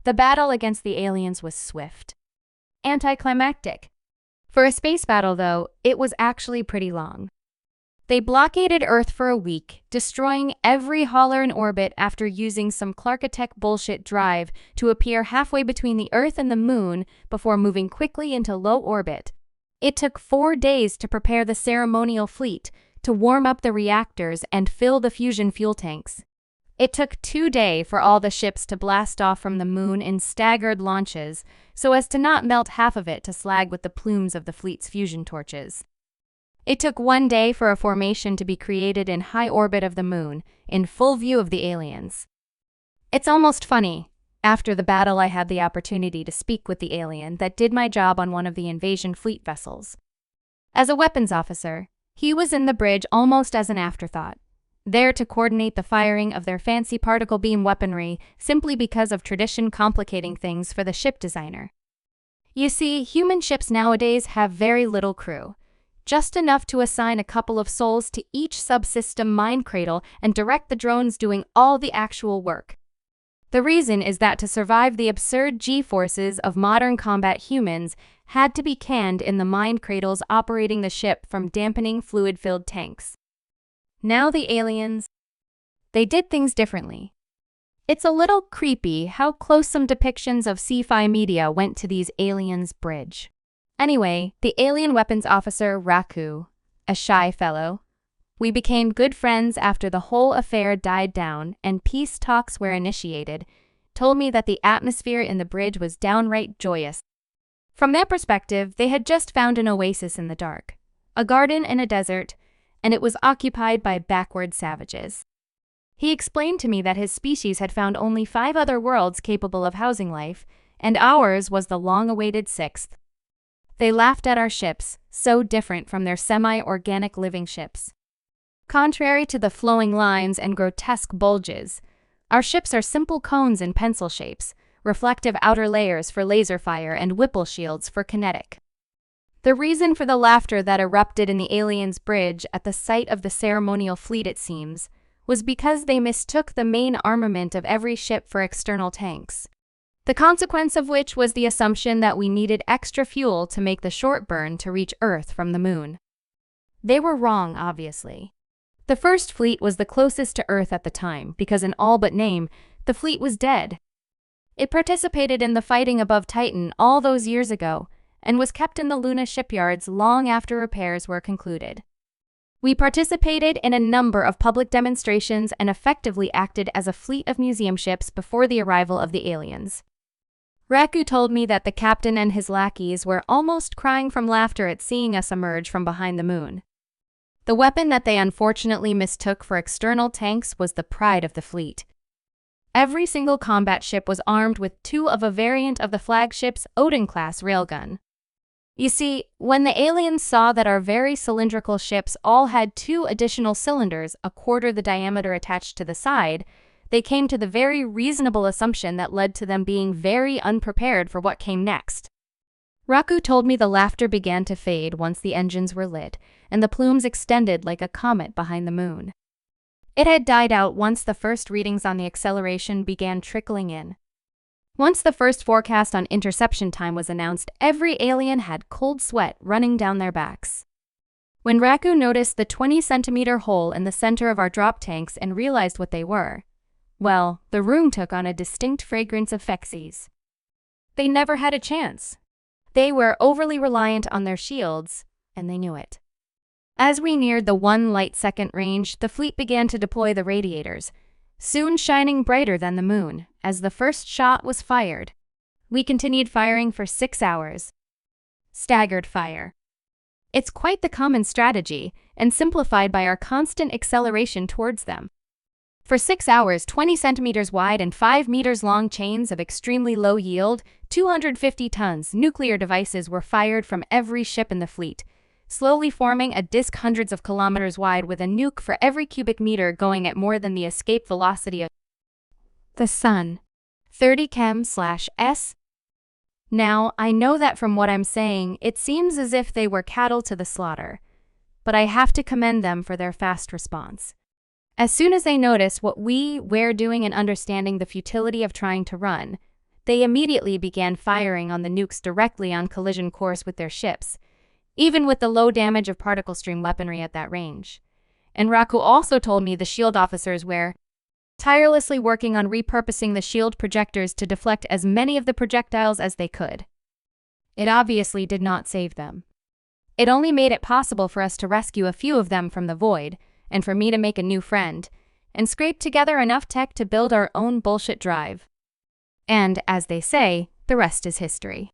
The battle against the aliens was swift. Anticlimactic. For a space battle, though, it was actually pretty long. They blockaded Earth for a week, destroying every hauler in orbit after using some Clarkatech bullshit drive to appear halfway between the Earth and the Moon before moving quickly into low orbit. It took 4 days to prepare the ceremonial fleet, to warm up the reactors and fill the fusion fuel tanks. It took 2 days for all the ships to blast off from the Moon in staggered launches, so as to not melt half of it to slag with the plumes of the fleet's fusion torches. It took 1 day for a formation to be created in high orbit of the Moon, in full view of the aliens. It's almost funny. After the battle, I had the opportunity to speak with the alien that did my job on one of the invasion fleet vessels. As a weapons officer, he was in the bridge almost as an afterthought, there to coordinate the firing of their fancy particle beam weaponry simply because of tradition complicating things for the ship designer. You see, human ships nowadays have very little crew. Just enough to assign a couple of souls to each subsystem mind cradle and direct the drones doing all the actual work. The reason is that to survive the absurd G-forces of modern combat, humans had to be canned in the mind cradles operating the ship from dampening fluid-filled tanks. Now the aliens, they did things differently. It's a little creepy how close some depictions of sci-fi media went to these aliens' bridge. Anyway, the alien weapons officer, Raku, a shy fellow, we became good friends after the whole affair died down and peace talks were initiated, told me that the atmosphere in the bridge was downright joyous. From their perspective, they had just found an oasis in the dark, a garden in a desert, and it was occupied by backward savages. He explained to me that his species had found only 5 other worlds capable of housing life, and ours was the long-awaited 6th. They laughed at our ships, so different from their semi-organic living ships. Contrary to the flowing lines and grotesque bulges, our ships are simple cones in pencil shapes, reflective outer layers for laser fire and Whipple shields for kinetic. The reason for the laughter that erupted in the aliens' bridge at the sight of the ceremonial fleet, it seems, was because they mistook the main armament of every ship for external tanks. The consequence of which was the assumption that we needed extra fuel to make the short burn to reach Earth from the Moon. They were wrong, obviously. The first fleet was the closest to Earth at the time because in all but name, the fleet was dead. It participated in the fighting above Titan all those years ago and was kept in the Luna shipyards long after repairs were concluded. We participated in a number of public demonstrations and effectively acted as a fleet of museum ships before the arrival of the aliens. Raku told me that the captain and his lackeys were almost crying from laughter at seeing us emerge from behind the Moon. The weapon that they unfortunately mistook for external tanks was the pride of the fleet. Every single combat ship was armed with 2 of a variant of the flagship's Odin-class railgun. You see, when the aliens saw that our very cylindrical ships all had 2 additional cylinders, a quarter the diameter attached to the side, they came to the very reasonable assumption that led to them being very unprepared for what came next. Raku told me the laughter began to fade once the engines were lit, and the plumes extended like a comet behind the Moon. It had died out once the first readings on the acceleration began trickling in. Once the first forecast on interception time was announced, every alien had cold sweat running down their backs. When Raku noticed the 20-centimeter hole in the center of our drop tanks and realized what they were, well, the room took on a distinct fragrance of feces. They never had a chance. They were overly reliant on their shields, and they knew it. As we neared the 1 light-second range, the fleet began to deploy the radiators, soon shining brighter than the Moon, as the first shot was fired. We continued firing for 6 hours. Staggered fire. It's quite the common strategy, and simplified by our constant acceleration towards them. For 6 hours, 20 centimeters wide and 5 meters long chains of extremely low yield, 250 tons nuclear devices were fired from every ship in the fleet, slowly forming a disk hundreds of kilometers wide with a nuke for every cubic meter going at more than the escape velocity of the Sun. 30 chem/s. Now, I know that from what I'm saying, it seems as if they were cattle to the slaughter, but I have to commend them for their fast response. As soon as they noticed what we were doing and understanding the futility of trying to run, they immediately began firing on the nukes directly on collision course with their ships, even with the low damage of particle stream weaponry at that range. And Raku also told me the shield officers were tirelessly working on repurposing the shield projectors to deflect as many of the projectiles as they could. It obviously did not save them. It only made it possible for us to rescue a few of them from the void, and for me to make a new friend, and scrape together enough tech to build our own bullshit drive. And, as they say, the rest is history.